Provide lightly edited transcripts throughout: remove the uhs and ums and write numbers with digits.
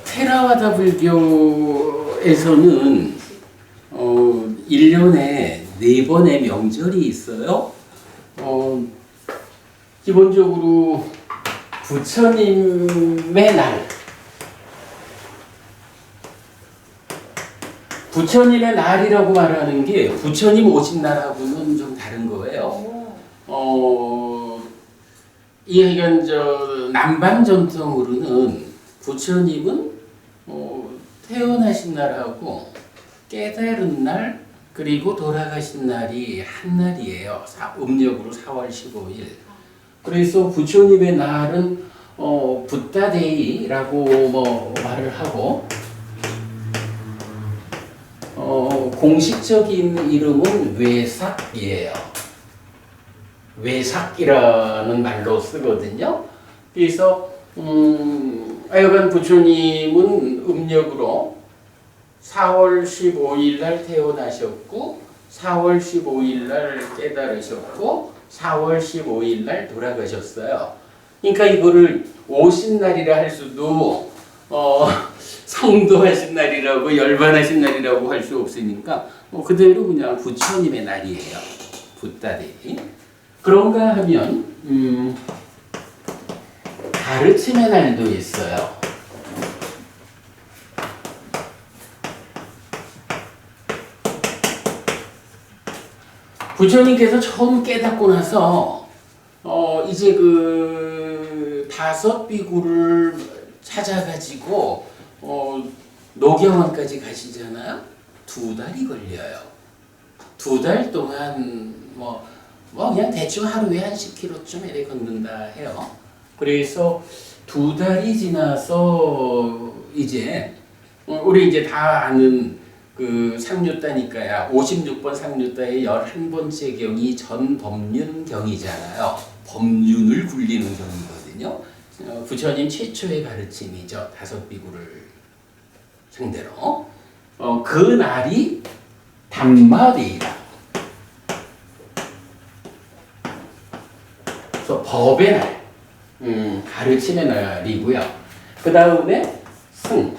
테라와다 불교에서는 1년에 4번의 명절이 있어요. 기본적으로 부처님의 날, 부처님의 날이라고 말하는 게 부처님 오신 날하고는 좀 다른 거예요. 이건 남방 전통으로는 부처님은 태어나신 날하고 깨달은 날 그리고 돌아가신 날이 한 날이에요. 음력으로 4월 15일. 그래서 부처님의 날은 붓다데이라고 말을 하고 공식적인 이름은 외삭이에요. 외삭이라는 말로 쓰거든요. 그래서 하여간 부처님은 음력으로 4월 15일 날 태어나셨고 4월 15일 날 깨달으셨고 4월 15일 날 돌아가셨어요. 그러니까 이거를 오신 날이라 할 수도 성도하신 날이라고 열반하신 날이라고 할 수 없으니까 그대로 그냥 부처님의 날이에요. 붓다데이. 그런가 하면 가르침의 날도 있어요. 부처님께서 처음 깨닫고 나서 이제 그 5 비구를 찾아가지고 노경원까지 가시잖아요. 2달이 걸려요. 2달 동안 그냥 대충 하루에 한 10km쯤 이렇게 걷는다 해요. 그래서 2달이 지나서 이제 우리 이제 다 아는 그 상류따니까야 56번 상류따의 11번째 경이 전법륜경이잖아요. 법륜을 굴리는 경이거든요. 부처님 최초의 가르침이죠. 5 비구를 상대로. 그 날이 담마데이다. 그래서 법의 날, 가르침의 날이고요. 그 다음에 승.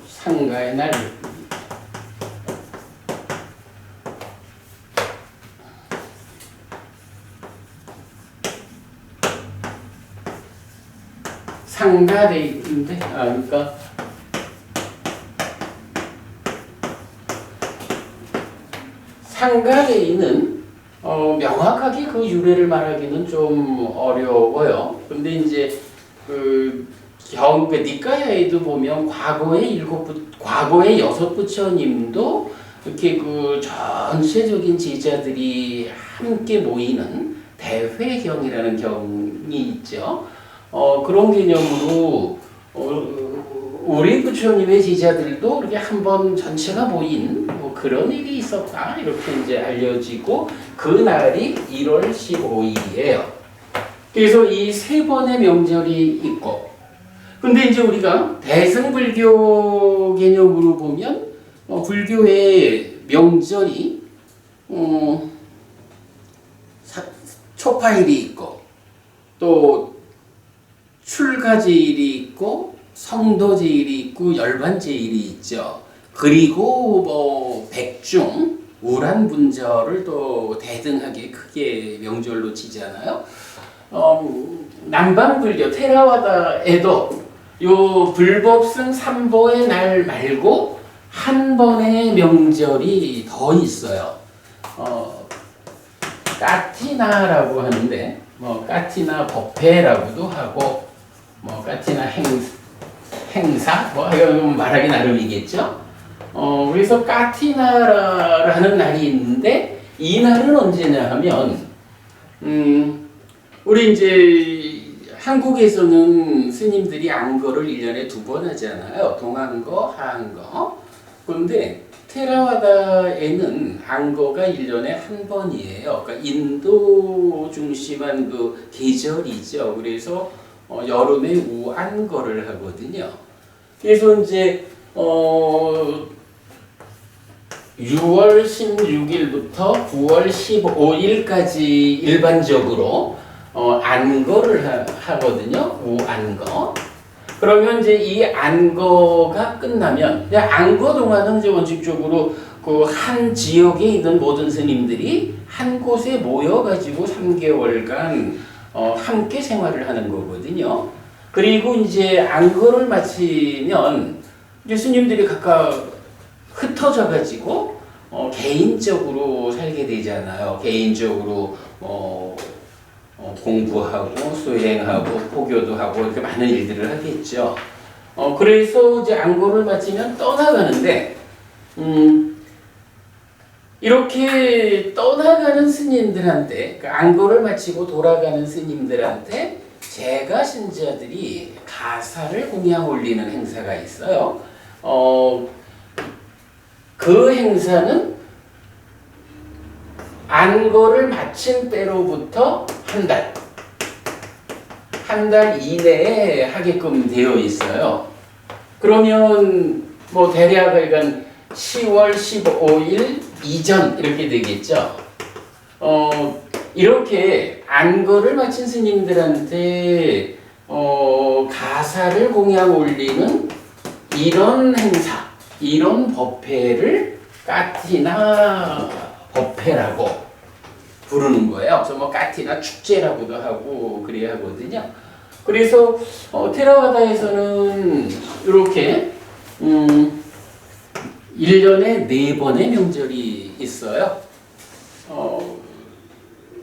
상가의 날. 상가데이인데, 그러니까 상가데이는 명확하게 그 유래를 말하기는 좀 어려워요. 근데 이제 그 니까야에도 보면 과거의 6 부처님도 이렇게 그 전체적인 제자들이 함께 모이는 대회경이라는 경이 있죠. 그런 개념으로 우리 부처님의 제자들도 이렇게 한번 전체가 모인 그런 일이 있었다 이렇게 이제 알려지고 그 날이 1월 15일이에요. 그래서 이 3번의 명절이 있고, 근데 이제 우리가 대승불교 개념으로 보면 불교의 명절이 초파일이 있고 또 출가제일이 있고 성도제일이 있고 열반제일이 있죠. 그리고 백중 우란분절을 또 대등하게 크게 명절로 치잖아요. 남방불교 테라와다에도 요 불법승 3보의 날 말고 한 번의 명절이 더 있어요. 까티나라고 하는데 까티나 법회라고도 하고 까티나 행사 이건 말하기 나름이겠죠. 그래서 까티나라는 날이 있는데 이 날은 언제냐 하면 우리 이제 한국에서는 스님들이 안거를 1년에 2번 하잖아요. 동안거, 하안거. 그런데 테라와다에는 안거가 1년에 1번이에요. 그러니까 인도 중심한 그 계절이죠. 그래서 여름에 우안거를 하거든요. 그래서 이제 6월 16일부터 9월 15일까지 일반적으로 안거를 하거든요. 우안거. 그러면 이제 이 안거가 끝나면 안거 동안은 이제 원칙적으로 그 한 지역에 있는 모든 스님들이 한 곳에 모여가지고 3개월간 함께 생활을 하는 거거든요. 그리고 이제 안거를 마치면 이제 스님들이 각각 흩어져 가지고 개인적으로 살게 되잖아요. 개인적으로 공부하고 수행하고 포교도 하고 이렇게 많은 일들을 하겠죠. 그래서 이제 안거를 마치면 떠나가는데 이렇게 떠나가는 스님들한테 그 안거를 마치고 돌아가는 스님들한테 제가 신자들이 가사를 공양 올리는 행사가 있어요. 그 행사는 안거를 마친 때로부터 한 달 이내에 하게끔 되어 있어요. 그러면 뭐 대략 그러니까 10월 15일 이전 이렇게 되겠죠. 이렇게 안거를 마친 스님들한테 가사를 공양 올리는 이런 행사, 이런 법회를 까티나 법회라고 부르는 거예요. 그래서 뭐 까티나 축제라고도 하고 그래야 하거든요. 그래서 테라와다에서는 이렇게 1년에 4번의 명절이 있어요.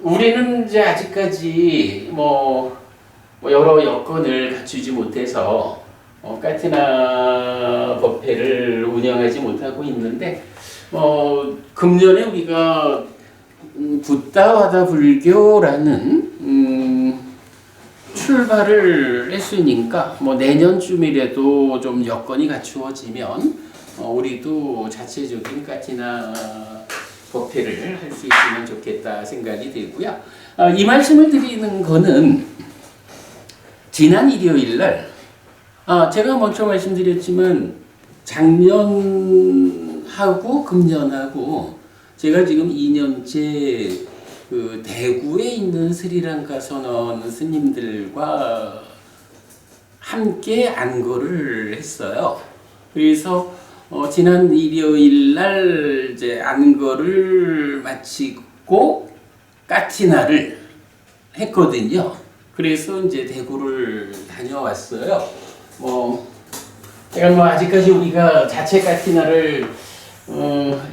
우리는 이제 아직까지 뭐 여러 여건을 갖추지 못해서 까티나 법회를 운영하지 못하고 있는데 금년에 우리가 붓다와다 불교라는 출발을 했으니까 뭐 내년쯤이라도 좀 여건이 갖추어지면 우리도 자체적인 까티나 법회를 할 수 있으면 좋겠다 생각이 들고요. 이 말씀을 드리는 거는 지난 일요일 날 제가 먼저 말씀드렸지만 작년하고 금년하고 제가 지금 2년째 그 대구에 있는 스리랑카 선원 스님들과 함께 안거를 했어요. 그래서 지난 일요일 날 이제 안거를 마치고 까티나를 했거든요. 그래서 이제 대구를 다녀왔어요. 제가 아직까지 우리가 자체 까티나를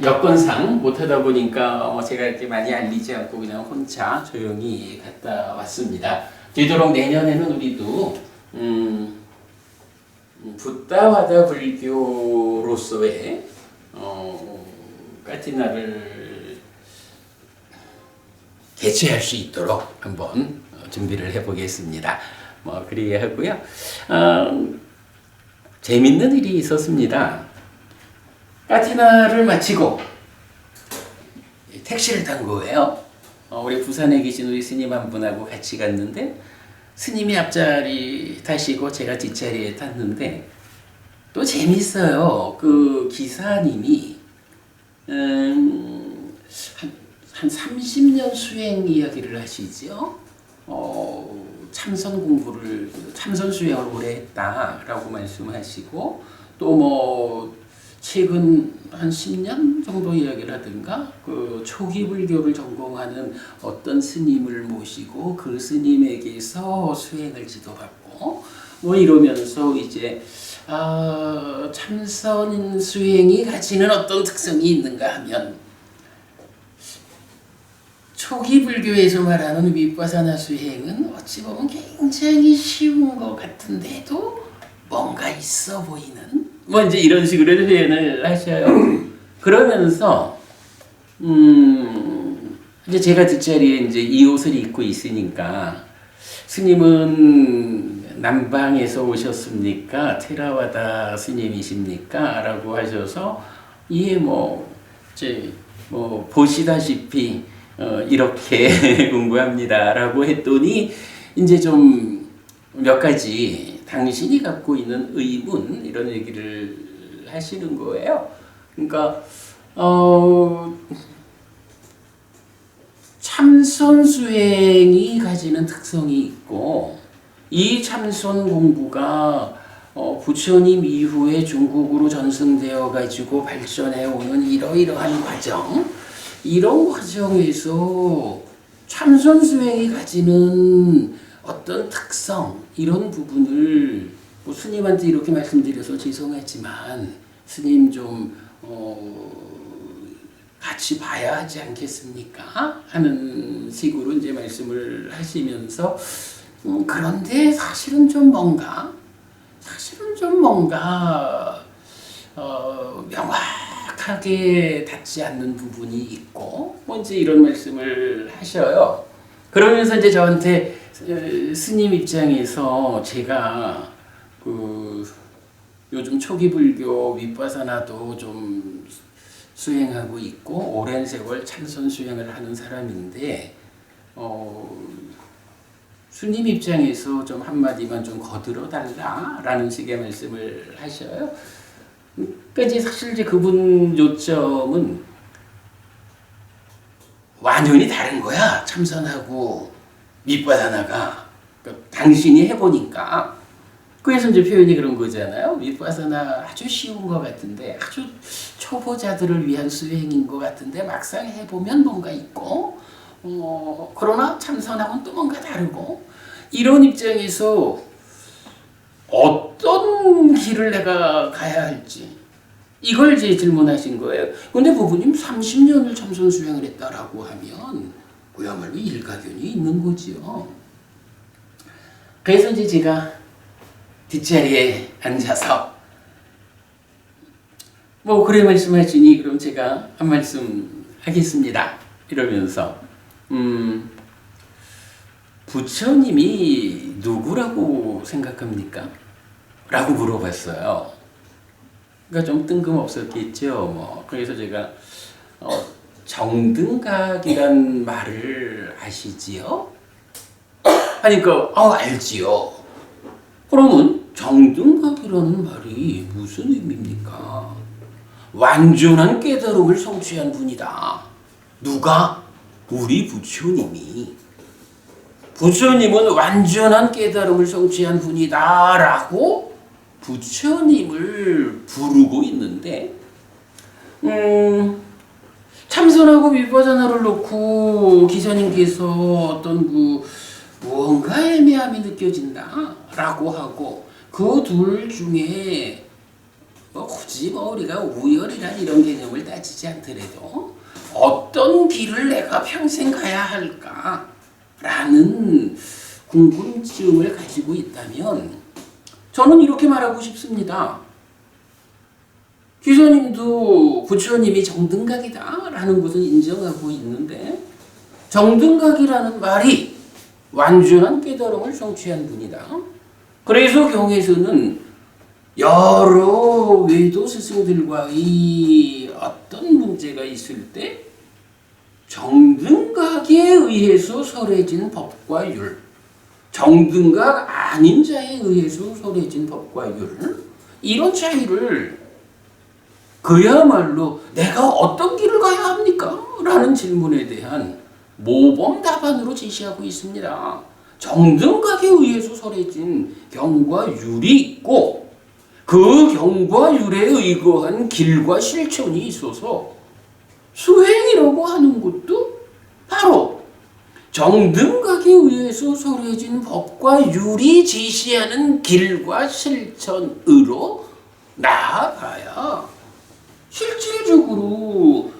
여건상 못하다 보니까 제가 이렇게 많이 알리지 않고 그냥 혼자 조용히 갔다 왔습니다. 되도록 내년에는 우리도 붓다와다 불교로서의 까티나를 개최할 수 있도록 한번 준비를 해보겠습니다. 그래야 하고요. 재밌는 일이 있었습니다. 까티나를 마치고 택시를 탄 거예요. 우리 부산에 계신 우리 스님 한 분하고 같이 갔는데 스님이 앞자리 타시고 제가 뒷자리에 탔는데 또 재밌어요. 그 기사님이 한 30년 수행 이야기를 하시죠. 참선 수행을 오래 했다라고 말씀하시고 또 최근 한 10년 정도 이야기를 하든가 그 초기 불교를 전공하는 어떤 스님을 모시고 그 스님에게서 수행을 지도받고 이러면서 이제 참선 수행이 가지는 어떤 특성이 있는가 하면 초기 불교에서 말하는 위파사나 수행은 어찌 보면 굉장히 쉬운 것 같은데도 뭔가 있어 보이는 이제 이런 식으로 표현을 하셔요. 그러면서 이제 제가 뒷자리에 이제 이 옷을 입고 있으니까 스님은 남방에서 오셨습니까? 테라와다 스님이십니까? 라고 하셔서 보시다시피 이렇게 공부합니다. 라고 했더니 이제 좀 몇 가지 당신이 갖고 있는 의문 이런 얘기를 하시는 거예요. 그러니까 참선 수행이 가지는 특성이 있고 이 참선 공부가 부처님 이후에 중국으로 전승되어 가지고 발전해 오는 이러이러한 과정, 이런 과정에서 참선 수행이 가지는 어떤 특성, 이런 부분을 스님한테 이렇게 말씀드려서 죄송하지만 스님 좀 같이 봐야 하지 않겠습니까? 하는 식으로 이제 말씀을 하시면서 그런데 사실은 좀 뭔가 명확하게 닿지 않는 부분이 있고 이제 이런 말씀을 하셔요. 그러면서 이제 저한테 스님 입장에서 제가 요즘 초기 불교 윗바사나도 좀 수행하고 있고 오랜 세월 참선 수행을 하는 사람인데 스님 입장에서 좀 한마디만 좀 거들어 달라라는 식의 말씀을 하셔요. 그러니까 이제 사실 이제 그분 요점은 완전히 다른 거야. 참선하고 윗바사나가. 그러니까 당신이 해보니까. 그래서 이제 표현이 그런 거잖아요. 윗바사나 아주 쉬운 것 같은데, 아주 초보자들을 위한 수행인 것 같은데 막상 해보면 뭔가 있고, 그러나 참선하고는 또 뭔가 다르고, 이런 입장에서 어떤 길을 내가 가야 할지 이걸 이제 질문하신 거예요. 근데 부부님 30년을 참선 수행을 했다라고 하면 그야말로 일가견이 있는 거지요. 그래서 이제 제가 뒷자리에 앉아서 그래 말씀하시니 그럼 제가 한 말씀 하겠습니다. 이러면서 부처님이 누구라고 생각합니까? 라고 물어봤어요. 그러니까 좀 뜬금없었겠죠. 그래서 제가 정등각이란 말을 아시지요? 하니까 알지요. 그러면 정등각이라는 말이 무슨 의미입니까? 완전한 깨달음을 성취한 분이다. 누가? 우리 부처님이. 부처님은 완전한 깨달음을 성취한 분이다 라고 부처님을 부르고 있는데 참선하고 윗바사나를 놓고 기사님께서 어떤 무언가 애매함이 느껴진다 라고 하고 그 둘 중에 굳이 우리가 우열이란 이런 개념을 따지지 않더라도 어떤 길을 내가 평생 가야 할까 라는 궁금증을 가지고 있다면 저는 이렇게 말하고 싶습니다. 기사님도 부처님이 정등각이다 라는 것은 인정하고 있는데 정등각이라는 말이 완전한 깨달음을 성취한 분이다. 그래서 경에서는 여러 외도 스승들과의 어떤 문제가 있을 때 정등각에 의해서 설해진 법과 율, 정등각 아닌 자에 의해서 설해진 법과 율, 이런 차이를 그야말로 내가 어떤 길을 가야 합니까? 라는 질문에 대한 모범 답안으로 제시하고 있습니다. 정등각에 의해서 설해진 경과 율이 있고 그 경과 율에 의거한 길과 실천이 있어서 수행이라고 하는 것도 바로 정등각에 의해서 설해진 법과 율이 제시하는 길과 실천으로 나아가야 실질적으로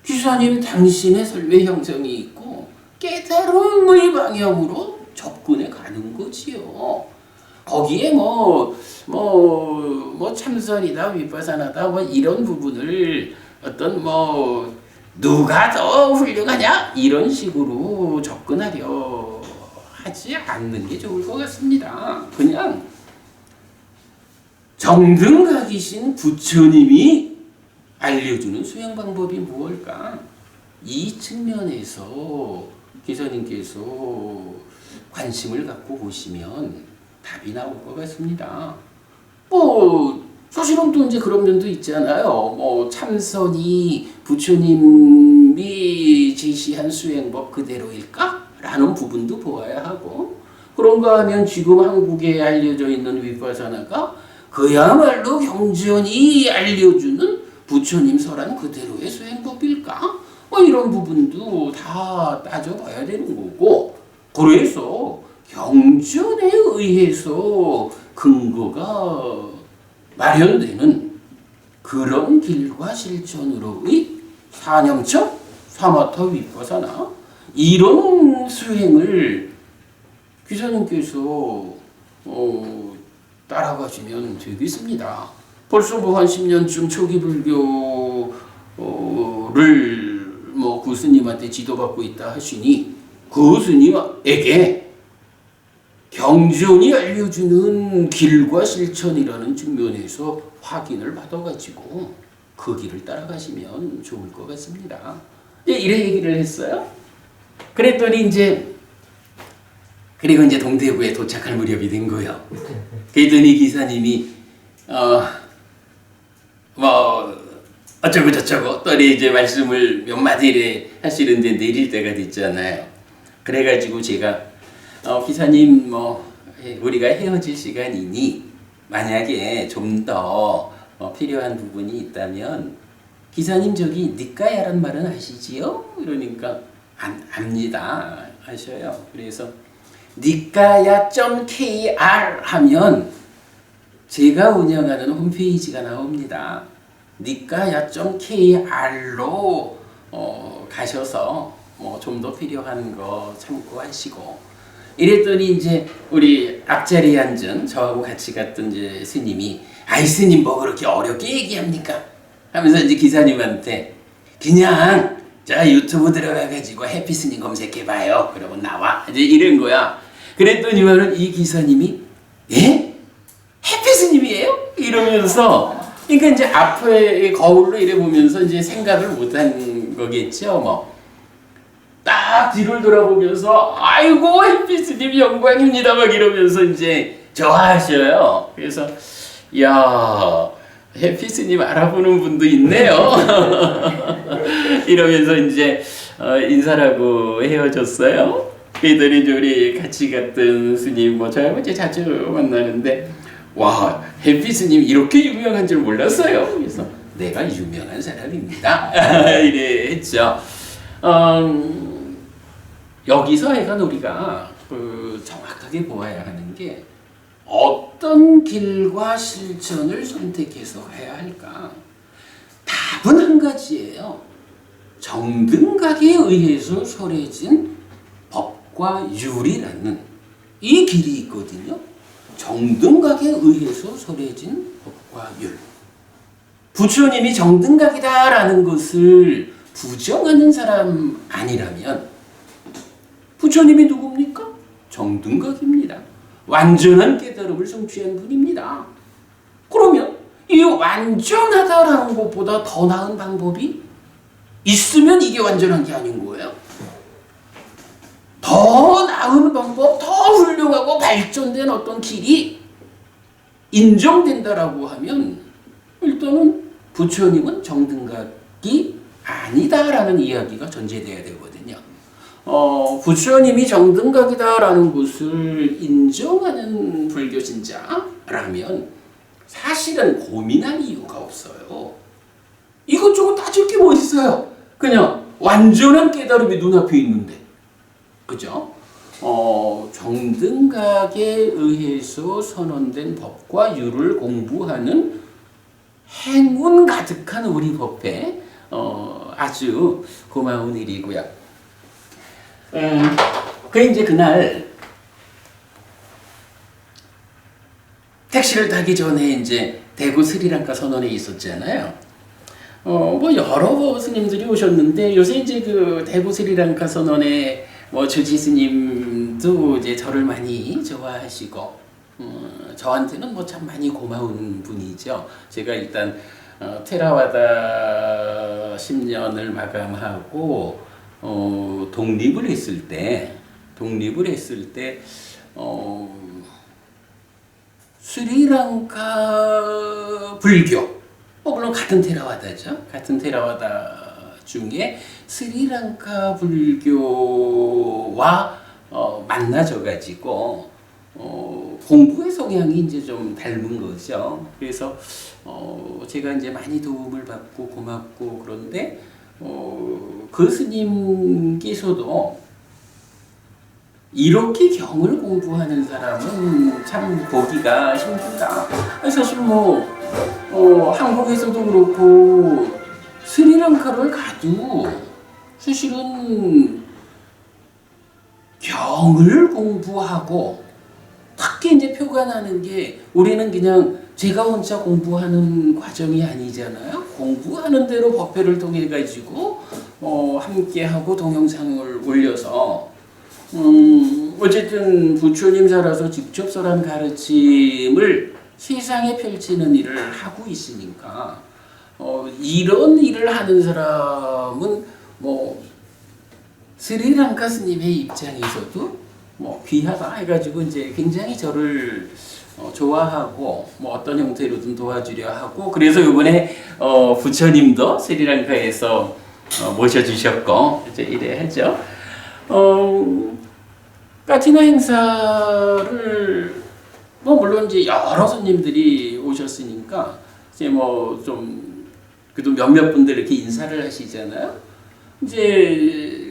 기사님 당신의 삶의 형성이 있고 깨달음의 방향으로 접근해 가는 거지요. 거기에 참선이다 윗바사나다 이런 부분을 어떤 누가 더 훌륭하냐 이런 식으로 접근하려 하지 않는 게 좋을 것 같습니다. 그냥 정등각이신 부처님이 알려주는 수행 방법이 무엇일까? 이 측면에서 기사님께서 관심을 갖고 보시면 답이 나올 것 같습니다. 사실은 또 이제 그런 면도 있잖아요. 참선이 부처님 부처님이 제시한 수행법 그대로일까? 라는 부분도 보아야 하고, 그런가 하면 지금 한국에 알려져 있는 위파사나가 그야말로 경전이 알려주는 부처님 설한 그대로의 수행법일까? 뭐 이런 부분도 다 따져봐야 되는 거고, 그래서 경전에 의해서 근거가 마련되는 그런 길과 실천으로의 사념처 사마타 위파사나 이런 수행을 기사님께서 따라가시면 되겠습니다. 벌써 뭐 한 10년쯤 초기 불교를 뭐 그 스님한테 지도받고 있다 하시니 그 스님에게 경전이 알려주는 길과 실천이라는 측면에서 확인을 받아가지고 그 길을 따라가시면 좋을 것 같습니다. 이래 얘기를 했어요. 그랬더니 그리고 이제 동대구에 도착할 무렵이 된 거예요. 그랬더니 기사님이 뭐 어쩌고 저쩌고 또 이제 말씀을 몇 마디를 하시는데 내릴 때가 됐잖아요. 그래가지고 제가 기사님 뭐 우리가 헤어질 시간이니 만약에 좀 더 필요한 부분이 있다면 기사님 저기 니까야란 말은 아시지요? 이러니까 압니다 하셔요. 그래서 니까야.kr 하면 제가 운영하는 홈페이지가 나옵니다. 니까야.kr로 가셔서 뭐 좀 더 필요한 거 참고하시고 이랬더니 이제 우리 앞자리에 앉은 저하고 같이 갔던 이제 스님이 아이 스님 뭐 그렇게 어렵게 얘기합니까? 하면서 이제 기사님한테 그냥 자 유튜브 들어가가지고 해피 스님 검색해봐요. 그러고 나와 이제 이런 거야. 그랬더니만은 이 기사님이 예? 해피 스님이에요? 이러면서 그러니까 이제 앞에 거울로 이래 보면서 이제 생각을 못한 거겠죠 뭐. 딱 뒤를 돌아보면서 아이고 해피스님 영광입니다 막 이러면서 이제 좋아하셔요. 그래서 야 해피스님 알아보는 분도 있네요. 이러면서 이제 인사하고 헤어졌어요. 그랬더니 이제 우리 같이 갔던 스님 뭐 저하고 이제 자주 만나는데 와 해피스님 이렇게 유명한 줄 몰랐어요. 그래서 내가 유명한 사람입니다. 이래 했죠. 여기서 약간 우리가 정확하게 보아야 하는 게 어떤 길과 실천을 선택해서 해야 할까? 답은 한 가지예요. 정등각에 의해서 설해진 법과 율이라는 이 길이 있거든요. 정등각에 의해서 설해진 법과 율. 부처님이 정등각이다라는 것을 부정하는 사람 아니라면 부처님이 누굽니까? 정등각입니다. 완전한 깨달음을 성취한 분입니다. 그러면 이 완전하다라는 것보다 더 나은 방법이 있으면 이게 완전한 게 아닌 거예요. 더 나은 방법, 더 훌륭하고 발전된 어떤 길이 인정된다라고 하면 일단은 부처님은 정등각이 아니다라는 이야기가 전제돼야 되거든요. 부처님이 정등각이다라는 것을 인정하는 불교 신자라면 사실은 고민할 이유가 없어요. 이것저것 따질 게 뭐 있어요? 그냥 완전한 깨달음이 눈앞에 있는데, 그죠? 정등각에 의해서 선언된 법과 율을 공부하는 행운 가득한 우리 법회 아주 고마운 일이고요. 이제 그날 택시를 타기 전에 이제 대구 스리랑카 선원에 있었잖아요. 뭐 여러 스님들이 오셨는데 요새 이제 그 대구 스리랑카 선원의 뭐 주지 스님도 이제 저를 많이 좋아하시고 저한테는 뭐 참 많이 고마운 분이죠. 제가 일단 테라와다 10년을 마감하고 독립을 했을 때 스리랑카 불교 물론 같은 테라와다죠. 같은 테라와다 중에 스리랑카 불교와 만나져 가지고 공부의 성향이 이제 좀 닮은 거죠. 그래서 제가 이제 많이 도움을 받고 고맙고 그런데 그 스님께서도 이렇게 경을 공부하는 사람은 참 보기가 힘들다. 사실 한국에서도 그렇고 스리랑카를 가도 사실은 경을 공부하고 특히 이제 표가 나는 게 우리는 그냥 제가 혼자 공부하는 과정이 아니잖아요. 공부하는 대로 법회를 통해 가지고 함께하고 동영상을 올려서 어쨌든 부처님 살아서 직접 설한 가르침을 세상에 펼치는 일을 하고 있으니까 이런 일을 하는 사람은 스리랑카 스님의 입장에서도 귀하다 해가지고 이제 굉장히 저를 좋아하고 어떤 형태로든 도와주려 하고 그래서 이번에 부처님도 스리랑카에서 모셔주셨고 이제 이래 하죠. 까티나 행사를 물론 이제 여러 손님들이 오셨으니까 이제 좀 그래도 몇몇 분들 이렇게 인사를 하시잖아요. 이제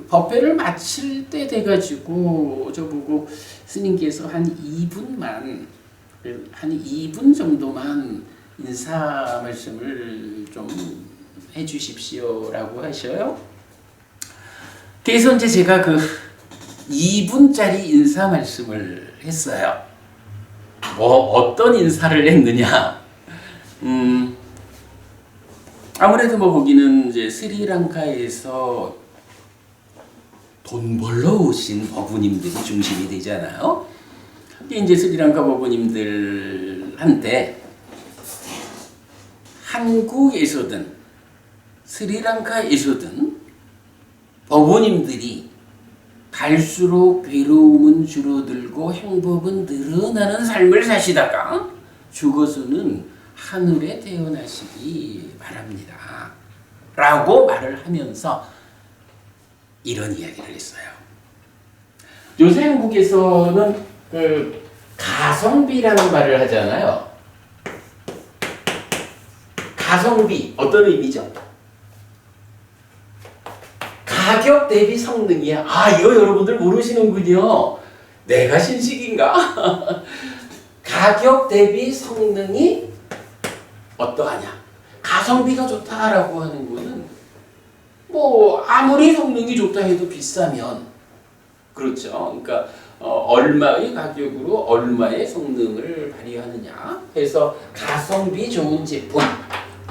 법회를 마칠 때 돼가지고 저보고 스님께서 한 2분 정도만 인사 말씀을 좀 해주십시오라고 하셔요. 그래서 이제 제가 그 2분짜리 인사 말씀을 했어요. 어떤 인사를 했느냐? 아무래도 거기는 이제 스리랑카에서 돈 벌러 오신 법우님들이 중심이 되잖아요. 이제 스리랑카 법우님들한테 한국에서든 스리랑카에서든 법우님들이 갈수록 괴로움은 줄어들고 행복은 늘어나는 삶을 사시다가 죽어서는 하늘에 태어나시기 바랍니다. 라고 말을 하면서 이런 이야기를 했어요. 요새 한국에서는 가성비라는 말을 하잖아요. 가성비 어떤 의미죠? 가격 대비 성능이야. 이거 여러분들 모르시는군요. 내가 신식인가? 가격 대비 성능이 어떠하냐? 가성비가 좋다라고 하는 거는 아무리 성능이 좋다 해도 비싸면 그렇죠. 그러니까 얼마의 가격으로 얼마의 성능을 발휘하느냐 해서 가성비 좋은 제품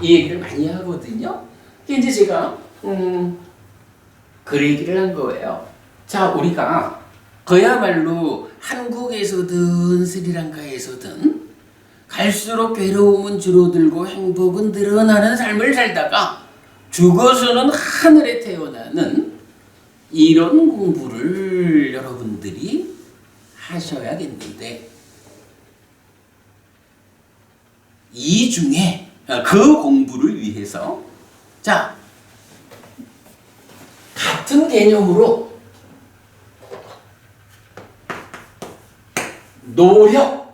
이 얘기를 많이 하거든요. 이제 제가 그 얘기를 한 거예요. 자, 우리가 그야말로 한국에서든 스리랑카에서든 갈수록 괴로움은 줄어들고 행복은 늘어나는 삶을 살다가 죽어서는 하늘에 태어나는 이런 공부를 여러분들이 하셔야겠는데 이 중에 그 공부를 위해서 자 같은 개념으로 노력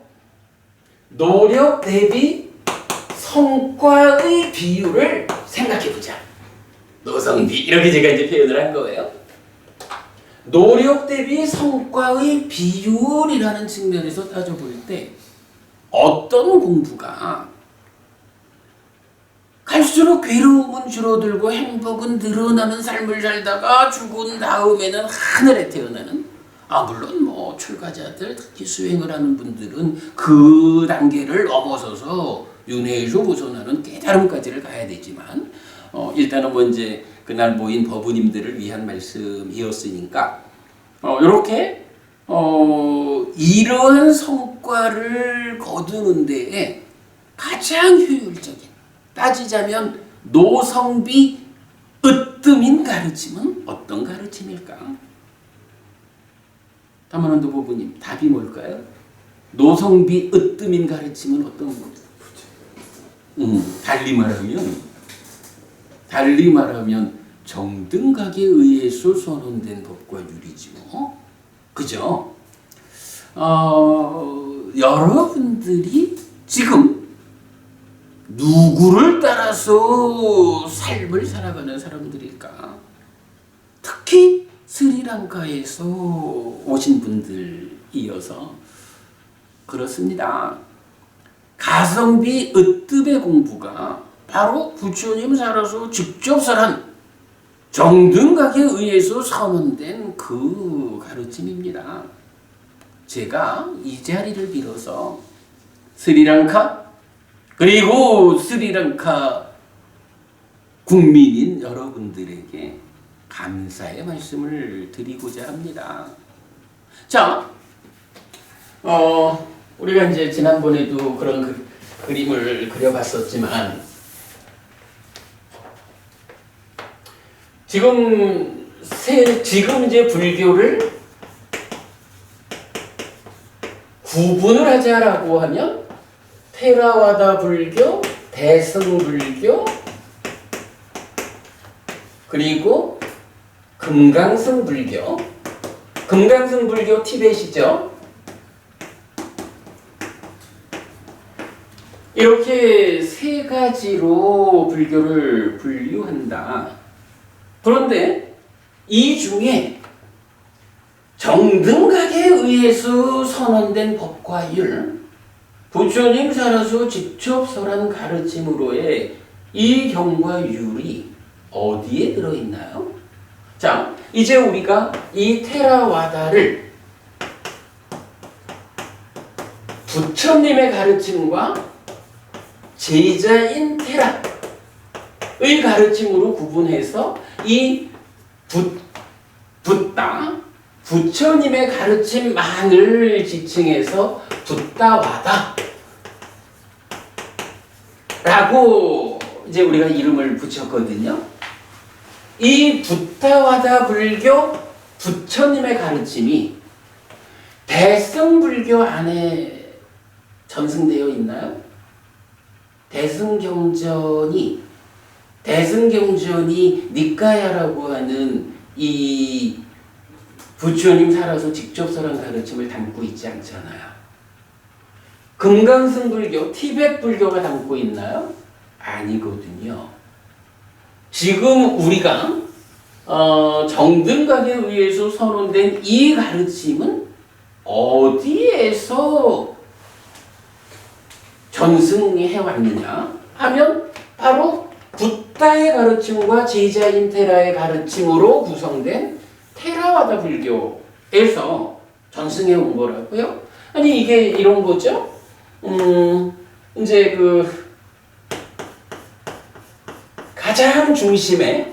대비 성과의 비율을 생각해보자. 노성비 이렇게 제가 이제 표현을 한 거예요. 노력 대비 성과의 비율이라는 측면에서 따져볼 때 어떤 공부가 갈수록 괴로움은 줄어들고 행복은 늘어나는 삶을 살다가 죽은 다음에는 하늘에 태어나는 물론 출가자들 특히 수행을 하는 분들은 그 단계를 넘어서서 윤회에서 벗어나는 깨달음까지를 가야 되지만 일단은 이제 그날 모인 법우님들을 위한 말씀이었으니까 이렇게 이러한 성과를 거두는 데에 가장 효율적인 따지자면 노성비 으뜸인 가르침은 어떤 가르침일까? 다만한도 법우님 답이 뭘까요? 노성비 으뜸인 가르침은 어떤 거죠? 달리 말하면 달리 말하면 정등각에 의해서 선언된 법과 율이지 뭐. 그죠? 여러분들이 지금 누구를 따라서 삶을 살아가는 사람들일까? 특히 스리랑카에서 오신 분들이어서 그렇습니다. 가성비 으뜸의 공부가 바로 부처님 살아서 직접 설한 정등각에 의해서 선언된 그 가르침입니다. 제가 이 자리를 빌어서 스리랑카 그리고 스리랑카 국민인 여러분들에게 감사의 말씀을 드리고자 합니다. 자, 우리가 이제 지난번에도 그런 그림을 그려봤었지만 지금 이제 불교를 구분을 하자라고 하면 테라와다 불교, 대승 불교, 그리고 금강승 불교. 금강승 불교 티벳이죠. 이렇게 세 가지로 불교를 분류한다. 그런데 이 중에 정등각에 의해서 선언된 법과 율, 부처님 살아서 직접 설한 가르침으로의 이 경과 율이 어디에 들어있나요? 자, 이제 우리가 이 테라와다를 부처님의 가르침과 제자인 테라의 가르침으로 구분해서 이 붓다, 부처님의 가르침만을 지칭해서 붓다와다 라고 이제 우리가 이름을 붙였거든요. 이 붓다와다 불교 부처님의 가르침이 대승불교 안에 전승되어 있나요? 대승경전이 니까야라고 하는 이 부처님 살아서 직접 설한 가르침을 담고 있지 않잖아요. 금강승불교, 티벳 불교가 담고 있나요? 아니거든요. 지금 우리가 정등각에 의해서 선언된 이 가르침은 어디에서 전승해 왔느냐 하면 바로 붓다의 가르침과 제자인 테라의 가르침으로 구성된 테라와다 불교에서 전승해 온 거라고요. 아니 이게 이런 거죠. 이제 가장 중심에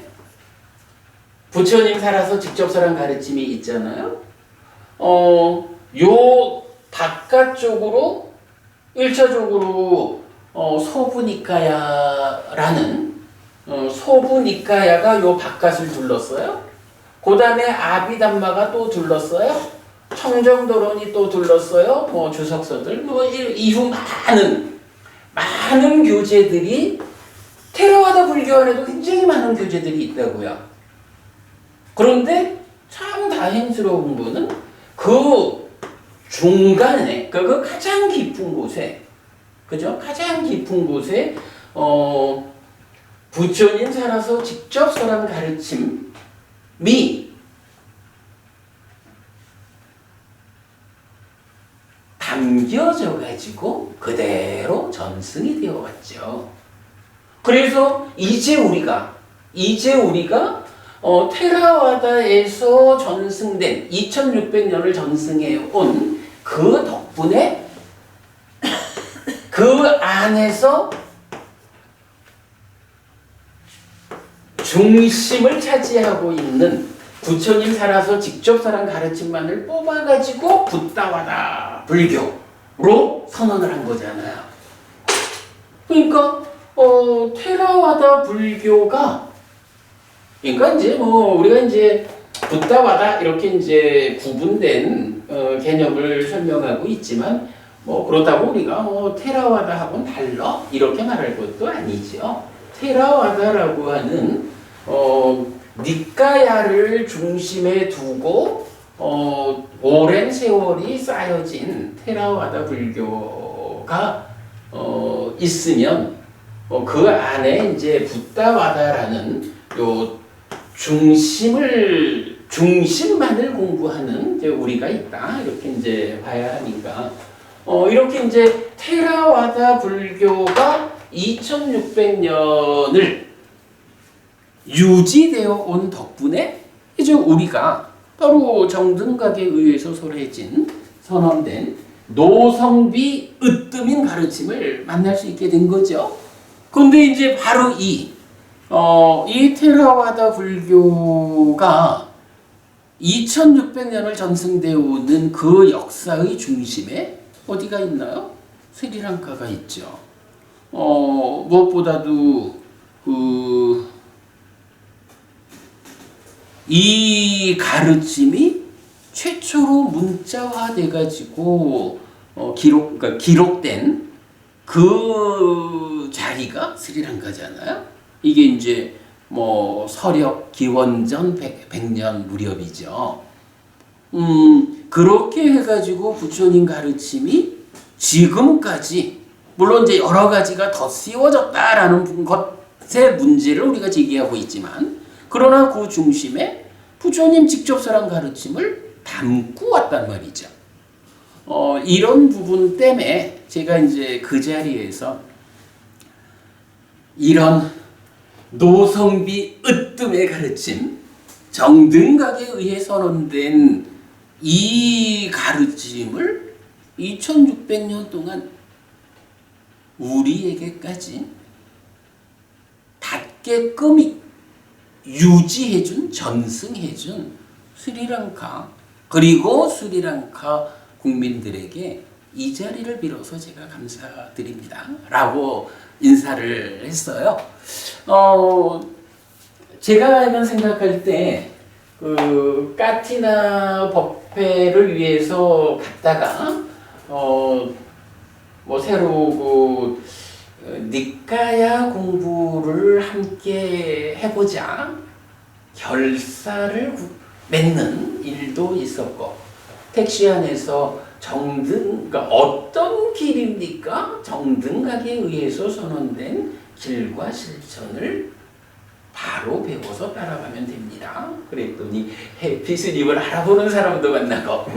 부처님 살아서 직접 설한 가르침이 있잖아요. 요 바깥쪽으로 1차적으로 소부니까야라는 소부니까야가 요 바깥을 둘렀어요. 그 다음에 아비담마가 또 둘렀어요. 청정도론이 또 둘렀어요. 주석서들 이후 많은 교제들이 테라와다 불교 안에도 굉장히 많은 교제들이 있다고요. 그런데 참 다행스러운 거는 그 중간에 그 가장 깊은 곳에 그죠? 가장 깊은 곳에 부처님 살아서 직접 설한 가르침이 담겨져 가지고 그대로 전승이 되어 왔죠. 그래서 이제 우리가 테라와다에서 전승된 2600년을 전승해 온 그 덕분에 그 안에서 중심을 차지하고 있는 부처님 살아서 직접 설한 가르침만을 뽑아가지고 붓다와다 불교로 선언을 한 거잖아요. 그러니까 테라와다 불교가 그러니까 이제 우리가 이제 붓다와다 이렇게 이제 구분된 개념을 설명하고 있지만 그렇다고 우리가 테라와다하고는 달라 이렇게 말할 것도 아니죠. 테라와다라고 하는 니까야를 중심에 두고 오랜 세월이 쌓여진 테라와다 불교가 있으면 그 안에 이제 붓다와다라는 요 중심만을 공부하는 이제 우리가 있다 이렇게 이제 봐야 하니까 이렇게 이제 테라와다 불교가 2600년을 유지되어 온 덕분에 이제 우리가 바로 정등각에 의해서 선언된 노성비 으뜸인 가르침을 만날 수 있게 된 거죠. 근데 이제 바로 이 테라와다 불교가 2600년을 전승되어 오는 그 역사의 중심에 어디가 있나요? 스리랑카가 있죠. 무엇보다도 이 가르침이 최초로 문자화돼 가지고 그러니까 기록된 그 자리가 스리랑카잖아요. 이게 이제 서력 기원전 100년 무렵이죠. 그렇게 해가지고 부처님 가르침이 지금까지 물론 이제 여러 가지가 더 씌워졌다라는 것의 문제를 우리가 제기하고 있지만 그러나 그 중심에 부처님 직접 설한 가르침을 담고 왔단 말이죠. 이런 부분 때문에 제가 이제 그 자리에서 이런 노성비 으뜸의 가르침, 정등각에 의해 선언된 이 가르침을 2600년 동안 우리에게까지 닿게끔 유지해준, 전승해준 스리랑카 그리고 스리랑카 국민들에게 이 자리를 빌어서 제가 감사드립니다 라고 인사를 했어요. 제가 생각할 때 그 까티나 법회를 위해서 갔다가 새로 니까야 공부를 함께 해보자 결사를 맺는 일도 있었고 택시 안에서 그러니까 어떤 길입니까? 정등각에 의해서 선언된 길과 실천을 바로 배워서 따라가면 됩니다. 그랬더니 해피스님을 알아보는 사람도 만나고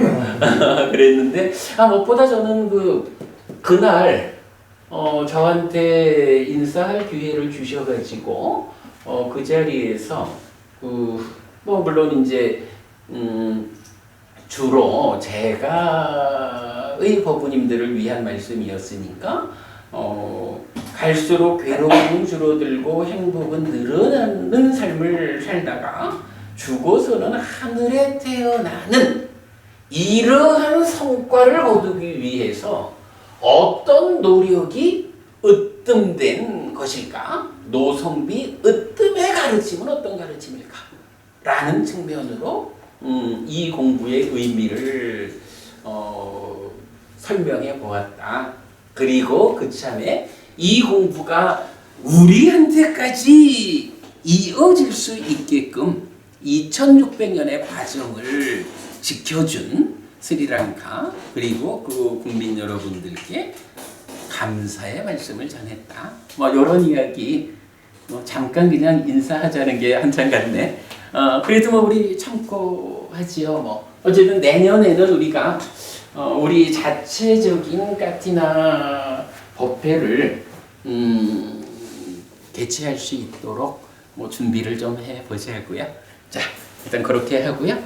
그랬는데 무엇보다 저는 그날 저한테 인사할 기회를 주셔가지고 그 자리에서 물론 이제 주로 제가의 법부님들을 위한 말씀이었으니까 갈수록 괴로움은 줄어들고 행복은 늘어나는 삶을 살다가 죽어서는 하늘에 태어나는 이러한 성과를 거두기 위해서 어떤 노력이 으뜸된 것일까? 노성비 으뜸의 가르침은 어떤 가르침일까? 라는 측면으로 이 공부의 의미를 설명해 보았다. 그리고 그참에 이 공부가 우리한테까지 이어질 수 있게끔 2600년의 과정을 지켜준 스리랑카 그리고 그 국민 여러분들께 감사의 말씀을 전했다. 이런 이야기 잠깐 그냥 인사하자는 게 한참 같네. 그래도 우리 참고하지요. 어쨌든 내년에는 우리가 우리 자체적인 까티나 법회를 개최할 수 있도록 준비를 좀 해보자고요. 자, 일단 그렇게 하고요.